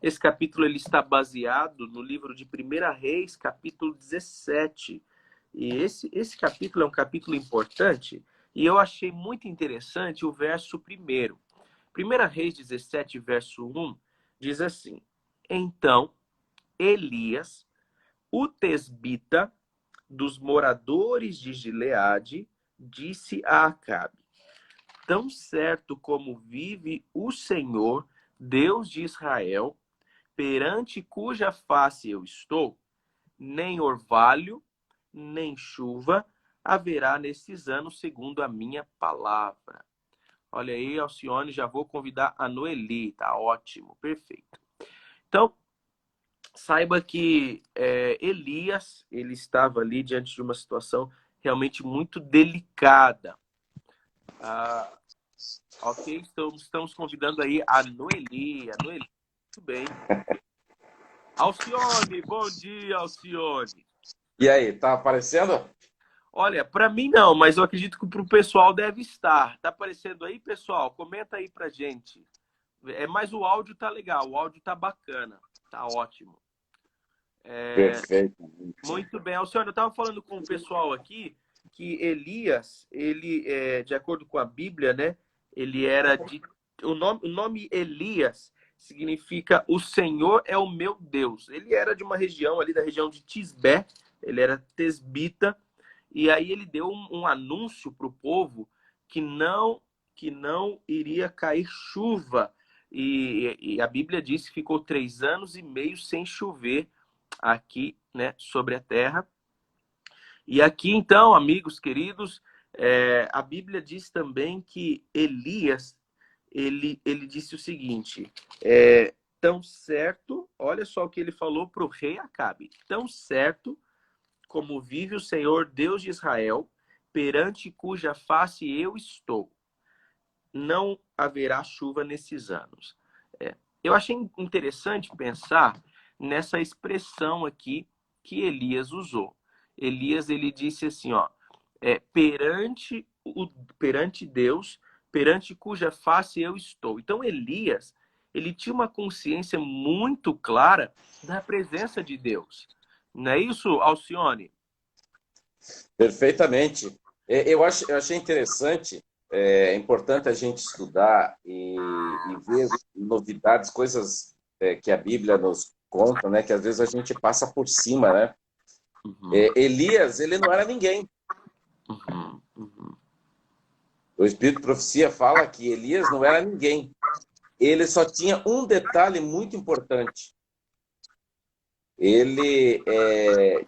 Esse capítulo ele está baseado no livro de 1 Reis, capítulo 17. E esse capítulo é um capítulo importante e eu achei muito interessante o verso primeiro. 1 Reis 17, verso 1, diz assim: Então Elias, o tesbita dos moradores de Gileade, disse a Acabe: Tão certo como vive o Senhor, Deus de Israel, perante cuja face eu estou, nem orvalho, nem chuva haverá nesses anos, segundo a minha palavra. Olha aí, Alcione, já vou convidar a Noeli, tá ótimo, perfeito. Então, saiba que Elias, ele estava ali diante de uma situação realmente muito delicada. Ok, estamos convidando aí a Noeli. Muito bem. Alcione, bom dia, Alcione. E aí, tá aparecendo? Olha, para mim não, mas eu acredito que para o pessoal deve estar. Tá aparecendo aí, pessoal? Comenta aí pra gente. Mas o áudio tá legal, o áudio tá bacana, tá ótimo. Perfeito. Muito bem, Alcione, eu estava falando com o pessoal aqui que Elias, ele, de acordo com a Bíblia, né? Ele era de. O nome Elias significa o Senhor é o meu Deus. Ele era de uma região ali, da região de Tisbé, ele era tesbita, e aí ele deu um anúncio para o povo que não iria cair chuva. E a Bíblia diz que ficou 3 anos e meio sem chover aqui, né, sobre a terra. E aqui, então, amigos queridos, a Bíblia diz também que Elias, ele disse o seguinte, tão certo, olha só o que ele falou para o rei Acabe, tão certo como vive o Senhor Deus de Israel, perante cuja face eu estou, não haverá chuva nesses anos. Eu achei interessante pensar nessa expressão aqui que Elias usou. Elias, ele disse assim, ó, perante Deus, perante cuja face eu estou. Então Elias, ele tinha uma consciência muito clara da presença de Deus. Não é isso, Alcione? Perfeitamente. Eu achei interessante, é importante a gente estudar e ver novidades, coisas que a Bíblia nos conta, né? Que às vezes a gente passa por cima, né? Uhum, Elias, ele não era ninguém. uhum, uhum. O Espírito de Profecia fala que Elias não era ninguém. Ele só tinha um detalhe muito importante. Ele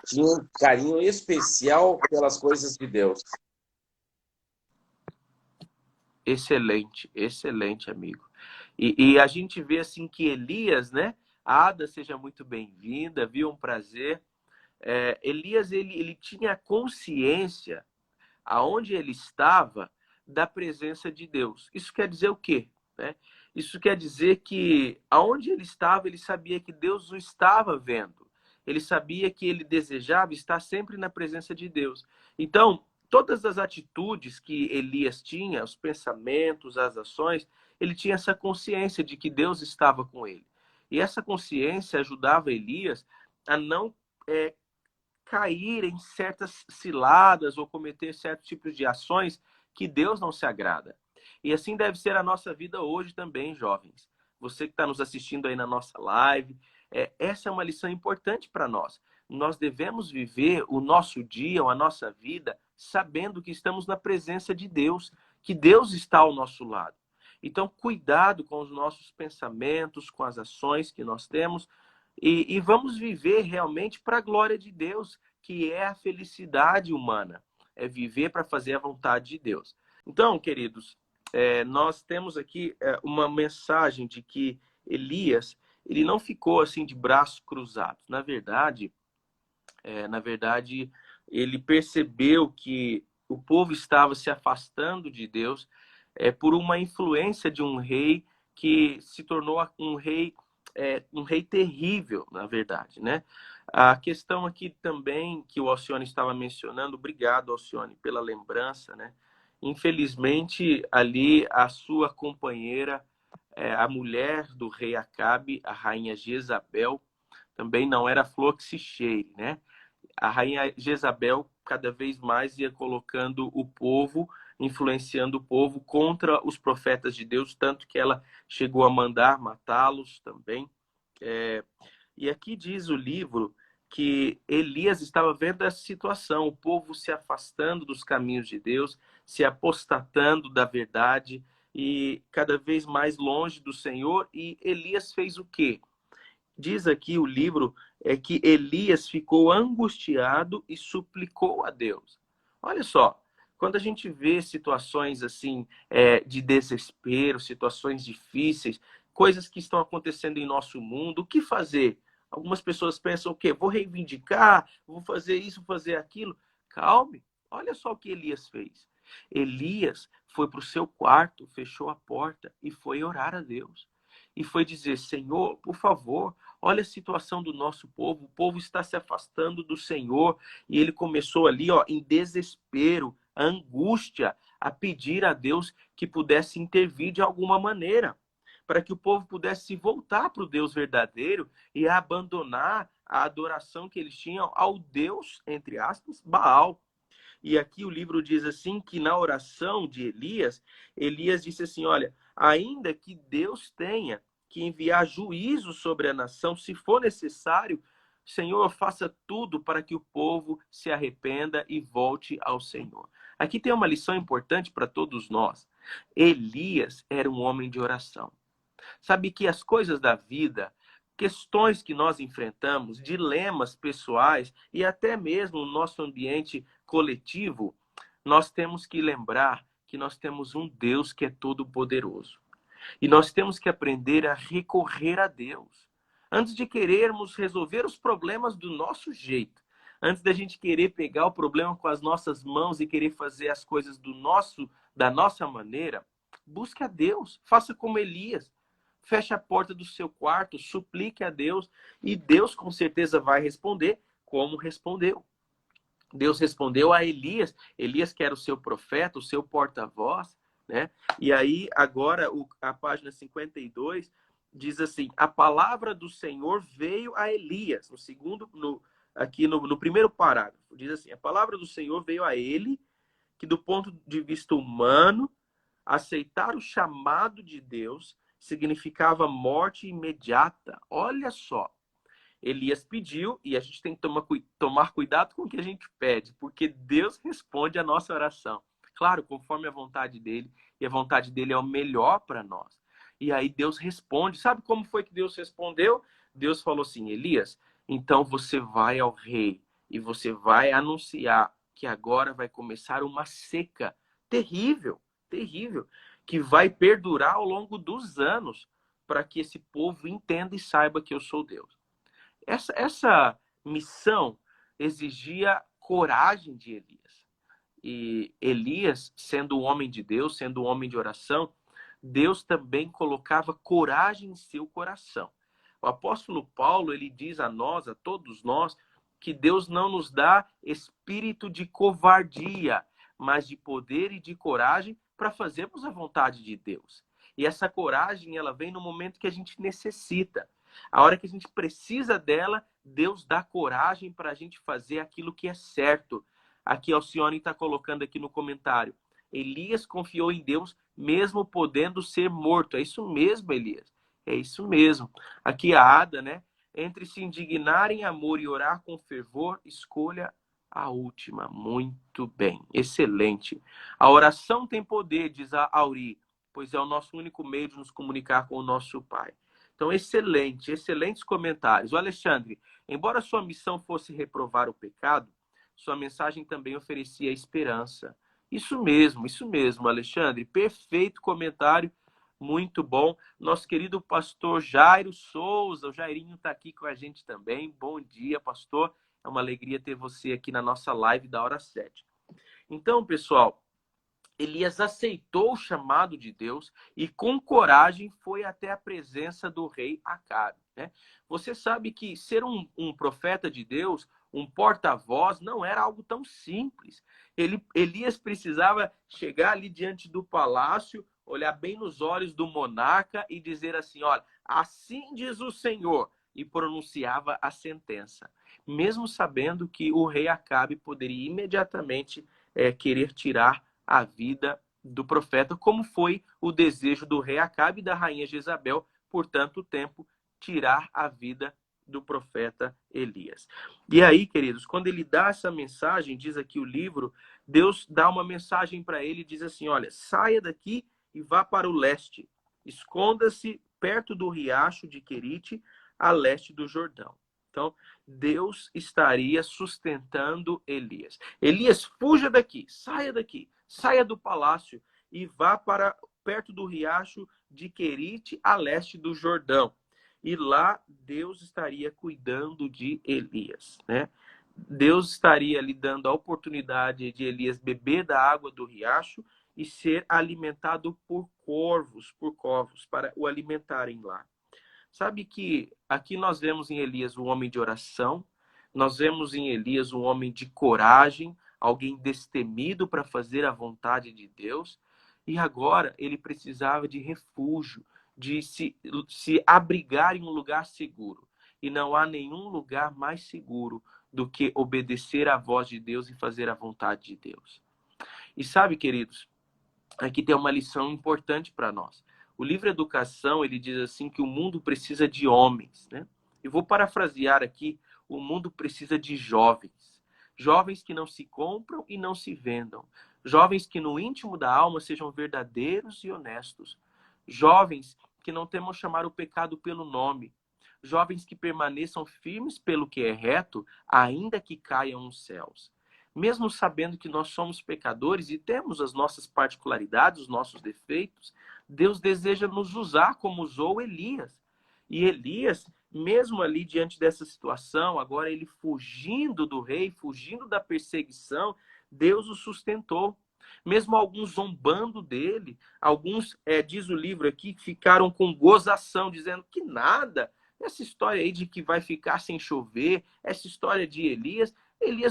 tinha um carinho especial pelas coisas de Deus. Excelente, excelente, amigo. E a gente vê assim que Elias, né? Ada, seja muito bem-vinda, viu? Um prazer. Elias, ele tinha consciência, aonde ele estava, da presença de Deus. Isso quer dizer o quê? Né? Isso quer dizer que aonde ele estava, ele sabia que Deus o estava vendo. Ele sabia que ele desejava estar sempre na presença de Deus. Então, todas as atitudes que Elias tinha, os pensamentos, as ações, ele tinha essa consciência de que Deus estava com ele. E essa consciência ajudava Elias a não cair em certas ciladas ou cometer certos tipos de ações que Deus não se agrada. E assim deve ser a nossa vida hoje também, jovens. Você que está nos assistindo aí na nossa live, essa é uma lição importante para nós. Nós devemos viver o nosso dia, a nossa vida, sabendo que estamos na presença de Deus, que Deus está ao nosso lado. Então, cuidado com os nossos pensamentos, com as ações que nós temos, e vamos viver realmente para a glória de Deus, que é a felicidade humana, é viver para fazer a vontade de Deus. Então, queridos, nós temos aqui uma mensagem de que Elias, ele não ficou assim de braços cruzados. Na verdade, ele percebeu que o povo estava se afastando de Deus por uma influência de um rei que se tornou um rei terrível, na verdade, né? A questão aqui também que o Alcione estava mencionando, obrigado, Alcione, pela lembrança, né? Infelizmente, ali a sua companheira a mulher do rei Acabe, a rainha Jezabel, também não era flor que se cheire, né? A rainha Jezabel cada vez mais ia colocando o povo, influenciando o povo contra os profetas de Deus, tanto que ela chegou a mandar matá-los também. E aqui diz o livro que Elias estava vendo essa situação, o povo se afastando dos caminhos de Deus, se apostatando da verdade e cada vez mais longe do Senhor. E Elias fez o quê? Diz aqui o livro que Elias ficou angustiado e suplicou a Deus. Olha só, quando a gente vê situações assim de desespero, situações difíceis, coisas que estão acontecendo em nosso mundo, o que fazer? Algumas pessoas pensam o quê? Vou reivindicar, vou fazer isso, vou fazer aquilo. Calme, olha só o que Elias fez. Elias foi para o seu quarto, fechou a porta e foi orar a Deus. E foi dizer, Senhor, por favor, olha a situação do nosso povo. O povo está se afastando do Senhor. E ele começou ali, em desespero, angústia, a pedir a Deus que pudesse intervir de alguma maneira, para que o povo pudesse se voltar para o Deus verdadeiro e abandonar a adoração que eles tinham ao Deus, entre aspas, Baal. E aqui o livro diz assim, que na oração de Elias, Elias disse assim, olha, ainda que Deus tenha que enviar juízo sobre a nação, se for necessário, Senhor, faça tudo para que o povo se arrependa e volte ao Senhor. Aqui tem uma lição importante para todos nós. Elias era um homem de oração. Sabe que as coisas da vida, questões que nós enfrentamos, dilemas pessoais e até mesmo no nosso ambiente coletivo, nós temos que lembrar que nós temos um Deus que é todo-poderoso. E nós temos que aprender a recorrer a Deus. Antes de querermos resolver os problemas do nosso jeito, antes da gente querer pegar o problema com as nossas mãos e querer fazer as coisas da nossa maneira, busque a Deus, faça como Elias. Feche a porta do seu quarto, suplique a Deus e Deus com certeza vai responder como respondeu. Deus respondeu a Elias, Elias que era o seu profeta, o seu porta-voz, né? E aí agora a página 52 diz assim, a palavra do Senhor veio a Elias, aqui no primeiro parágrafo, diz assim, a palavra do Senhor veio a ele, que do ponto de vista humano, aceitar o chamado de Deus significava morte imediata. Olha só. Elias pediu e a gente tem que tomar cuidado com o que a gente pede, porque Deus responde a nossa oração. Claro, conforme a vontade dele, e a vontade dele é o melhor para nós. E aí Deus responde. Sabe como foi que Deus respondeu? Deus falou assim, Elias, então você vai ao rei e você vai anunciar que agora vai começar uma seca terrível, terrível, que vai perdurar ao longo dos anos, para que esse povo entenda e saiba que eu sou Deus. Essa missão exigia coragem de Elias. E Elias, sendo um homem de Deus, sendo um homem de oração, Deus também colocava coragem em seu coração. O apóstolo Paulo, ele diz a nós, a todos nós, que Deus não nos dá espírito de covardia, mas de poder e de coragem para fazermos a vontade de Deus. E essa coragem, ela vem no momento que a gente necessita. A hora que a gente precisa dela, Deus dá coragem para a gente fazer aquilo que é certo. Aqui Alcione está colocando aqui no comentário. Elias confiou em Deus, mesmo podendo ser morto. É isso mesmo, Elias. É isso mesmo. Aqui a Ada, né? Entre se indignar em amor e orar com fervor, escolha a última. Muito bem. Excelente. A oração tem poder, diz a Auri, pois é o nosso único meio de nos comunicar com o nosso Pai. Então, excelentes comentários. O Alexandre, embora sua missão fosse reprovar o pecado, sua mensagem também oferecia esperança. Isso mesmo, Alexandre. Perfeito comentário, muito bom. Nosso querido pastor Jairo Souza, o Jairinho está aqui com a gente também. Bom dia, pastor. É uma alegria ter você aqui na nossa live da Hora 7. Então, pessoal, Elias aceitou o chamado de Deus e com coragem foi até a presença do rei Acabe, né? Você sabe que ser um profeta de Deus, um porta-voz, não era algo tão simples. Elias precisava chegar ali diante do palácio olhar bem nos olhos do monarca e dizer assim, olha, assim diz o Senhor, e pronunciava a sentença, mesmo sabendo que o rei Acabe poderia imediatamente querer tirar a vida do profeta, como foi o desejo do rei Acabe e da rainha Jezabel por tanto tempo, tirar a vida do profeta Elias. E aí, queridos, quando ele dá essa mensagem, diz aqui o livro, Deus dá uma mensagem para ele e diz assim, olha, saia daqui e vá para o leste, esconda-se perto do riacho de Querite, a leste do Jordão. Então, Deus estaria sustentando Elias. Elias, fuja daqui, saia do palácio e vá para perto do riacho de Querite, a leste do Jordão. E lá Deus estaria cuidando de Elias, né? Deus estaria lhe dando a oportunidade de Elias beber da água do riacho e ser alimentado por corvos, para o alimentarem lá. Sabe que aqui nós vemos em Elias um homem de oração, nós vemos em Elias um homem de coragem, alguém destemido para fazer a vontade de Deus, e agora ele precisava de refúgio, de se abrigar em um lugar seguro. E não há nenhum lugar mais seguro do que obedecer à voz de Deus e fazer a vontade de Deus. E sabe, queridos, aqui tem uma lição importante para nós. O livro Educação, ele diz assim que o mundo precisa de homens, né? Eu vou parafrasear aqui, o mundo precisa de jovens. Jovens que não se compram e não se vendam. Jovens que no íntimo da alma sejam verdadeiros e honestos. Jovens que não temam chamar o pecado pelo nome. Jovens que permaneçam firmes pelo que é reto, ainda que caiam os céus. Mesmo sabendo que nós somos pecadores e temos as nossas particularidades, os nossos defeitos, Deus deseja nos usar como usou Elias. E Elias, mesmo ali diante dessa situação, agora ele fugindo do rei, fugindo da perseguição, Deus o sustentou. Mesmo alguns zombando dele, alguns, diz o livro aqui, ficaram com gozação, dizendo que nada, essa história aí de que vai ficar sem chover, essa história de Elias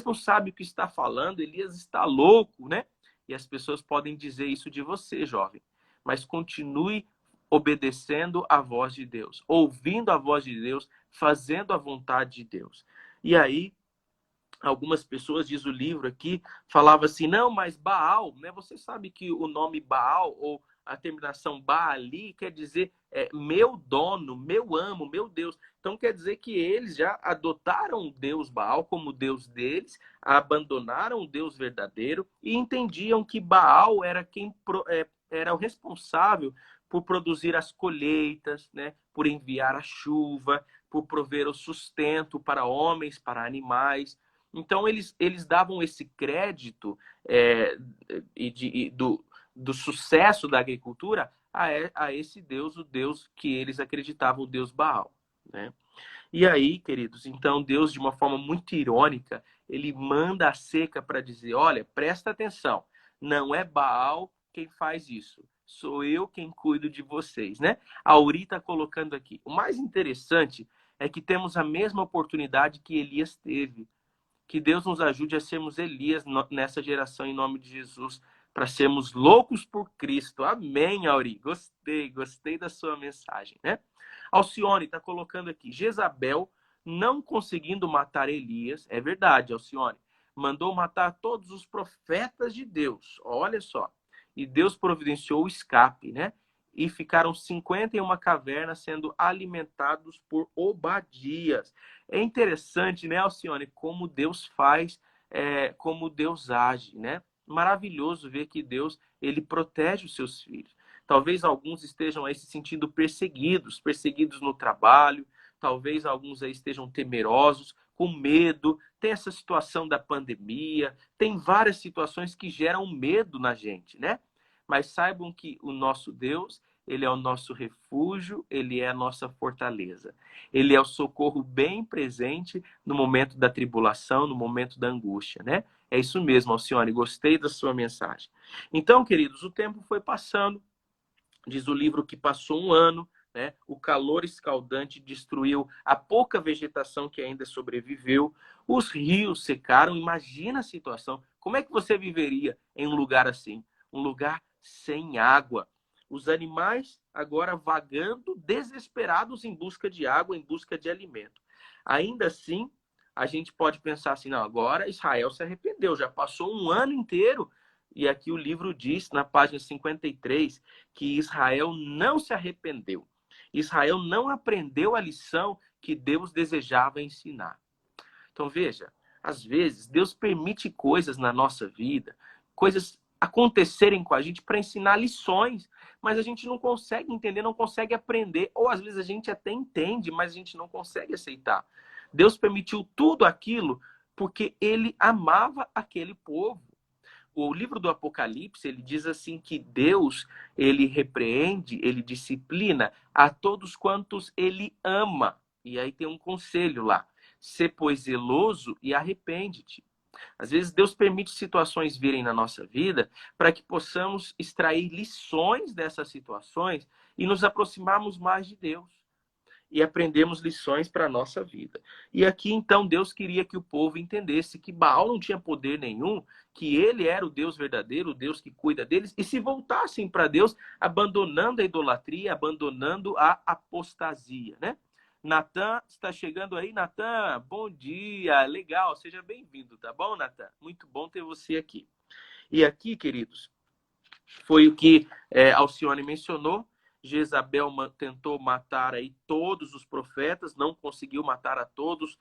não sabe o que está falando, Elias está louco, né? E as pessoas podem dizer isso de você, jovem. Mas continue obedecendo a voz de Deus, ouvindo a voz de Deus, fazendo a vontade de Deus. E aí, algumas pessoas, diz o livro aqui, falava assim, não, mas Baal, né? Você sabe que o nome Baal, ou a terminação Baali, quer dizer meu dono, meu amo, meu Deus. Então quer dizer que eles já adotaram o Deus Baal como Deus deles, abandonaram o Deus verdadeiro e entendiam que Baal era quem era o responsável por produzir as colheitas, né? Por enviar a chuva, por prover o sustento para homens, para animais. Então, eles davam esse crédito do sucesso da agricultura a esse Deus, o Deus que eles acreditavam, o Deus Baal, né? E aí, queridos, então Deus, de uma forma muito irônica, ele manda a seca para dizer, olha, presta atenção, não é Baal quem faz isso, sou eu quem cuido de vocês, né? A Uri está colocando aqui. O mais interessante é que temos a mesma oportunidade que Elias teve. Que Deus nos ajude a sermos Elias nessa geração, em nome de Jesus, para sermos loucos por Cristo. Amém, Auri. Gostei da sua mensagem, né? Alcione está colocando aqui, Jezabel, não conseguindo matar Elias, é verdade, Alcione, mandou matar todos os profetas de Deus, olha só. E Deus providenciou o escape, né? E ficaram 50 em uma caverna sendo alimentados por Obadias. É interessante, né, Alcione, como Deus faz, como Deus age, né? Maravilhoso ver que Deus, ele protege os seus filhos. Talvez alguns estejam aí se sentindo perseguidos no trabalho, talvez alguns aí estejam temerosos, com medo, tem essa situação da pandemia, tem várias situações que geram medo na gente, né? Mas saibam que o nosso Deus, ele é o nosso refúgio, ele é a nossa fortaleza. Ele é o socorro bem presente no momento da tribulação, no momento da angústia, né? É isso mesmo, Alcione, gostei da sua mensagem. Então, queridos, o tempo foi passando, diz o livro que passou um ano, né? O calor escaldante destruiu a pouca vegetação que ainda sobreviveu, os rios secaram, imagina a situação, como é que você viveria em um lugar assim? Um lugar sem água. Os animais agora vagando, desesperados em busca de água, em busca de alimento. Ainda assim, a gente pode pensar assim, não, agora Israel se arrependeu, já passou um ano inteiro, e aqui o livro diz, na página 53, que Israel não se arrependeu. Israel não aprendeu a lição que Deus desejava ensinar. Então, veja, às vezes, Deus permite coisas na nossa vida, coisas acontecerem com a gente para ensinar lições, mas a gente não consegue entender, não consegue aprender, ou às vezes a gente até entende, mas a gente não consegue aceitar. Deus permitiu tudo aquilo porque ele amava aquele povo. O livro do Apocalipse, ele diz assim que Deus, ele repreende, ele disciplina a todos quantos ele ama. E aí tem um conselho lá: sê, pois, zeloso e arrepende-te. Às vezes Deus permite situações virem na nossa vida para que possamos extrair lições dessas situações e nos aproximarmos mais de Deus e aprendemos lições para a nossa vida. E aqui, então, Deus queria que o povo entendesse que Baal não tinha poder nenhum, que ele era o Deus verdadeiro, o Deus que cuida deles, e se voltassem para Deus, abandonando a idolatria, abandonando a apostasia, né? Natan, está chegando aí, Natan? Bom dia, legal, seja bem-vindo, tá bom, Natan? Muito bom ter você aqui. E aqui, queridos, foi o que Alcione mencionou. Jezabel tentou matar aí todos os profetas, não conseguiu matar a todos.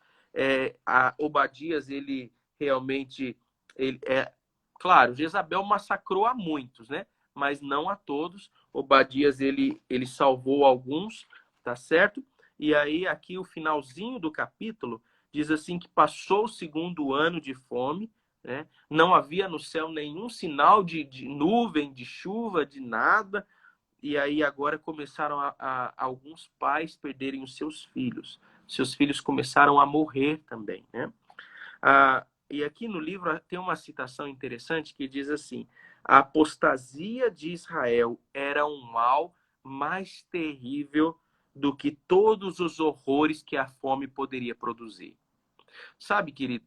Obadias, ele realmente... claro, Jezabel massacrou a muitos, né? Mas não a todos. Obadias, ele salvou alguns, tá certo? E aí, aqui, o finalzinho do capítulo diz assim que passou o segundo ano de fome, né? Não havia no céu nenhum sinal de nuvem, de chuva, de nada. E aí agora começaram alguns pais perderem os seus filhos. Seus filhos começaram a morrer também, né? E aqui no livro tem uma citação interessante que diz assim: a apostasia de Israel era um mal mais terrível do que todos os horrores que a fome poderia produzir. Sabe, querido,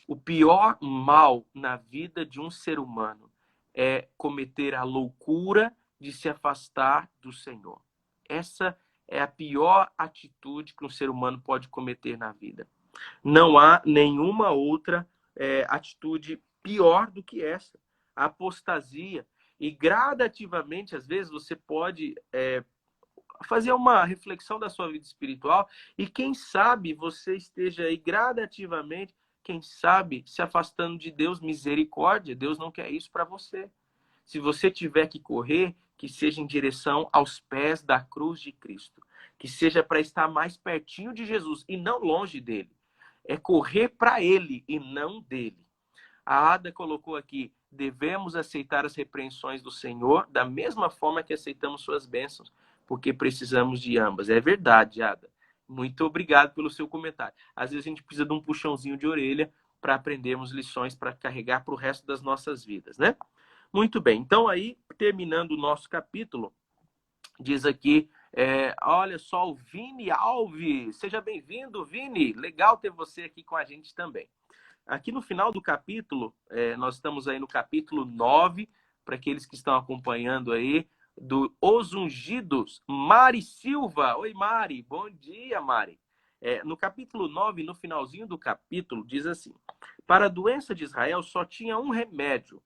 o pior mal na vida de um ser humano é cometer a loucura de se afastar do Senhor. Essa é a pior atitude que um ser humano pode cometer na vida. Não há nenhuma outra atitude pior do que essa. A apostasia. E gradativamente, às vezes, você pode fazer uma reflexão da sua vida espiritual e quem sabe você esteja aí gradativamente, quem sabe, se afastando de Deus. Misericórdia, Deus não quer isso para você. Se você tiver que correr, que seja em direção aos pés da cruz de Cristo. Que seja para estar mais pertinho de Jesus e não longe dele. É correr para ele e não dele. A Ada colocou aqui: devemos aceitar as repreensões do Senhor da mesma forma que aceitamos suas bênçãos, porque precisamos de ambas. É verdade, Ada. Muito obrigado pelo seu comentário. Às vezes a gente precisa de um puxãozinho de orelha para aprendermos lições para carregar para o resto das nossas vidas, né? Muito bem. Então, aí, terminando o nosso capítulo, diz aqui, olha só, o Vini Alves. Seja bem-vindo, Vini. Legal ter você aqui com a gente também. Aqui no final do capítulo, nós estamos aí no capítulo 9, para aqueles que estão acompanhando aí, Os Ungidos, Mari Silva. Oi, Mari. Bom dia, Mari. No capítulo 9, no finalzinho do capítulo, diz assim: para a doença de Israel só tinha um remédio: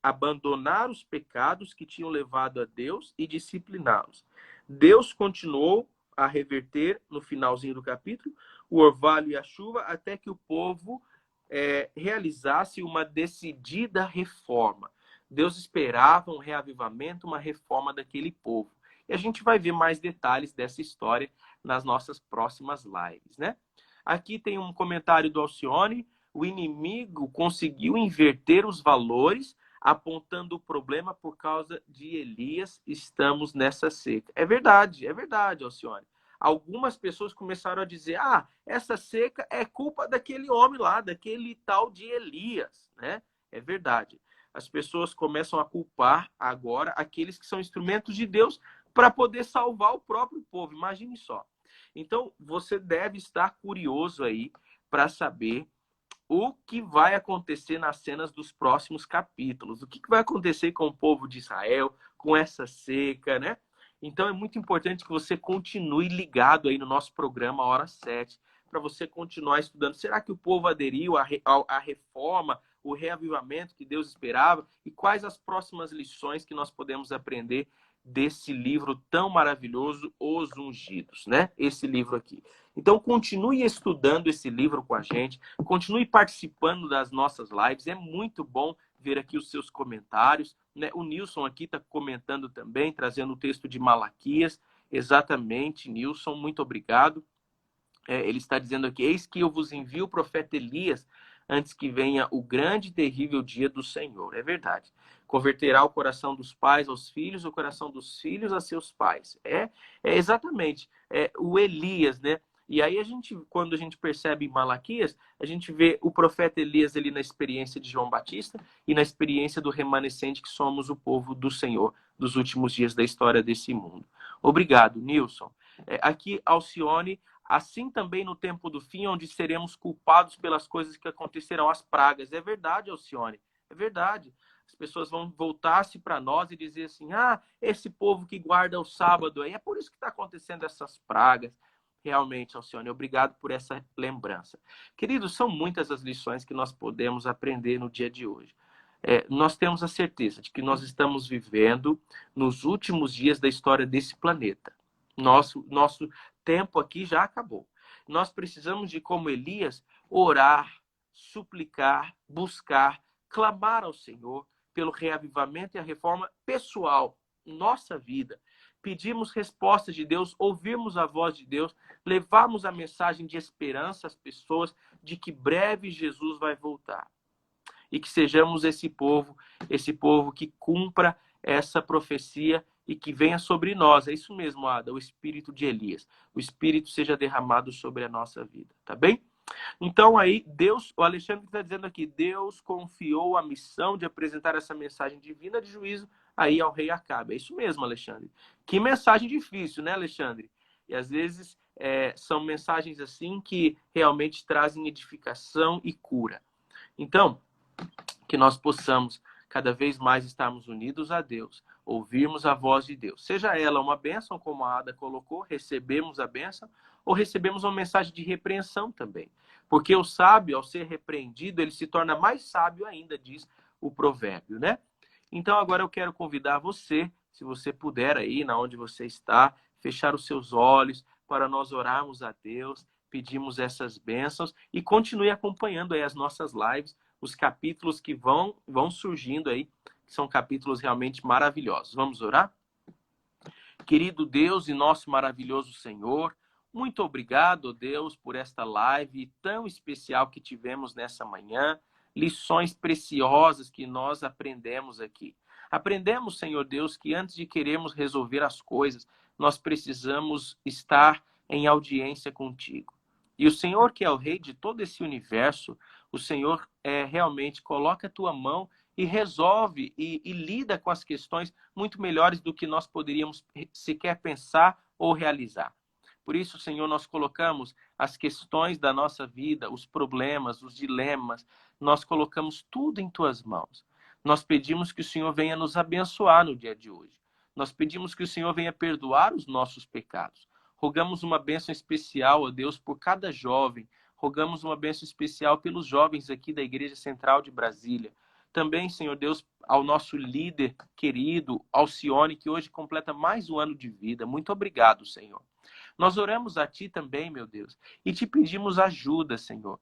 abandonar os pecados que tinham levado a Deus e discipliná-los. Deus continuou a reverter, no finalzinho do capítulo, o orvalho e a chuva, até que o povo realizasse uma decidida reforma. Deus esperava um reavivamento, uma reforma daquele povo. E a gente vai ver mais detalhes dessa história nas nossas próximas lives, né? Aqui tem um comentário do Alcione: o inimigo conseguiu inverter os valores, apontando o problema por causa de Elias. Estamos nessa seca. É verdade, Alcione. Algumas pessoas começaram a dizer: essa seca é culpa daquele homem lá, daquele tal de Elias, né? É verdade. As pessoas começam a culpar agora aqueles que são instrumentos de Deus para poder salvar o próprio povo. Imagine só. Então, você deve estar curioso aí para saber o que vai acontecer nas cenas dos próximos capítulos. O que vai acontecer com o povo de Israel, com essa seca, né? Então é muito importante que você continue ligado aí no nosso programa Hora 7, para você continuar estudando. Será que o povo aderiu à reforma, o reavivamento que Deus esperava? E quais as próximas lições que nós podemos aprender desse livro tão maravilhoso, Os Ungidos, né? Esse livro aqui. Então, continue estudando esse livro com a gente, continue participando das nossas lives. É muito bom ver aqui os seus comentários, né? O Nilson aqui está comentando também, trazendo o texto de Malaquias. Exatamente, Nilson, muito obrigado. Ele está dizendo aqui: eis que eu vos envio o profeta Elias antes que venha o grande e terrível dia do Senhor. É verdade. Converterá o coração dos pais aos filhos, o coração dos filhos a seus pais. É exatamente o Elias, né? E aí quando a gente percebe em Malaquias, a gente vê o profeta Elias ali na experiência de João Batista e na experiência do remanescente que somos o povo do Senhor dos últimos dias da história desse mundo. Obrigado, Nilson. Aqui, Alcione: assim também no tempo do fim, onde seremos culpados pelas coisas que acontecerão, as pragas. É verdade, Alcione, é verdade. As pessoas vão voltar-se para nós e dizer assim: ah, esse povo que guarda o sábado aí, é por isso que está acontecendo essas pragas. Realmente, Alcione, obrigado por essa lembrança. Queridos, são muitas as lições que nós podemos aprender no dia de hoje. Nós temos a certeza de que nós estamos vivendo nos últimos dias da história desse planeta. Nosso tempo aqui já acabou. Nós precisamos de, como Elias, orar, suplicar, buscar, clamar ao Senhor pelo reavivamento e a reforma pessoal, nossa vida. Pedimos respostas de Deus, ouvirmos a voz de Deus, levarmos a mensagem de esperança às pessoas de que breve Jesus vai voltar. E que sejamos esse povo que cumpra essa profecia e que venha sobre nós. É isso mesmo, Ada, o espírito de Elias. O espírito seja derramado sobre a nossa vida, tá bem? Então aí, o Alexandre está dizendo aqui: Deus confiou a missão de apresentar essa mensagem divina de juízo aí ao rei Acabe. É isso mesmo, Alexandre. Que mensagem difícil, né, Alexandre? E às vezes são mensagens assim que realmente trazem edificação e cura. Então, que nós possamos cada vez mais estarmos unidos a Deus, ouvirmos a voz de Deus. Seja ela uma bênção, como a Ada colocou, recebemos a bênção, ou recebemos uma mensagem de repreensão também. Porque o sábio, ao ser repreendido, ele se torna mais sábio ainda, diz o provérbio, né? Então agora eu quero convidar você, se você puder aí, na onde você está, fechar os seus olhos para nós orarmos a Deus, pedimos essas bênçãos e continue acompanhando aí as nossas lives, os capítulos que vão surgindo aí, que são capítulos realmente maravilhosos. Vamos orar? Querido Deus e nosso maravilhoso Senhor, muito obrigado, Deus, por esta live tão especial que tivemos nessa manhã, lições preciosas que nós aprendemos aqui. Aprendemos, Senhor Deus, que antes de querermos resolver as coisas, nós precisamos estar em audiência contigo. E o Senhor, que é o rei de todo esse universo, o Senhor realmente coloca a tua mão e resolve e lida com as questões muito melhores do que nós poderíamos sequer pensar ou realizar. Por isso, Senhor, nós colocamos as questões da nossa vida, os problemas, os dilemas, nós colocamos tudo em tuas mãos. Nós pedimos que o Senhor venha nos abençoar no dia de hoje. Nós pedimos que o Senhor venha perdoar os nossos pecados. Rogamos uma bênção especial, ó Deus, por cada jovem. Rogamos uma bênção especial pelos jovens aqui da Igreja Central de Brasília. Também, Senhor Deus, ao nosso líder querido, Alcione, que hoje completa mais um ano de vida. Muito obrigado, Senhor. Nós oramos a Ti também, meu Deus, e Te pedimos ajuda, Senhor,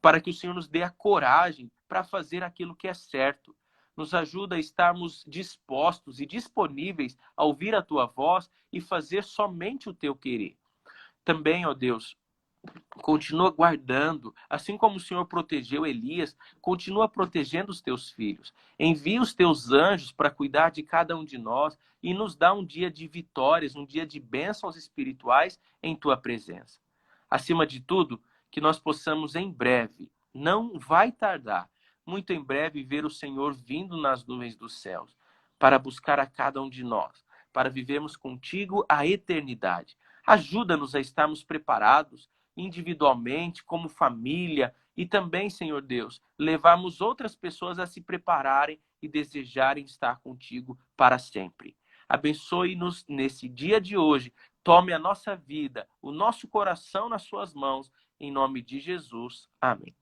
para que o Senhor nos dê a coragem para fazer aquilo que é certo. Nos ajuda a estarmos dispostos e disponíveis a ouvir a Tua voz e fazer somente o Teu querer. Também, ó Deus, continua guardando, assim como o Senhor protegeu Elias, continua protegendo os Teus filhos. Envia os Teus anjos para cuidar de cada um de nós e nos dá um dia de vitórias, um dia de bênçãos espirituais em Tua presença. Acima de tudo, que nós possamos em breve, não vai tardar, muito em breve, ver o Senhor vindo nas nuvens dos céus para buscar a cada um de nós, para vivermos contigo a eternidade. Ajuda-nos a estarmos preparados individualmente, como família e também, Senhor Deus, levarmos outras pessoas a se prepararem e desejarem estar contigo para sempre. Abençoe-nos nesse dia de hoje. Tome a nossa vida, o nosso coração nas suas mãos, em nome de Jesus. Amém.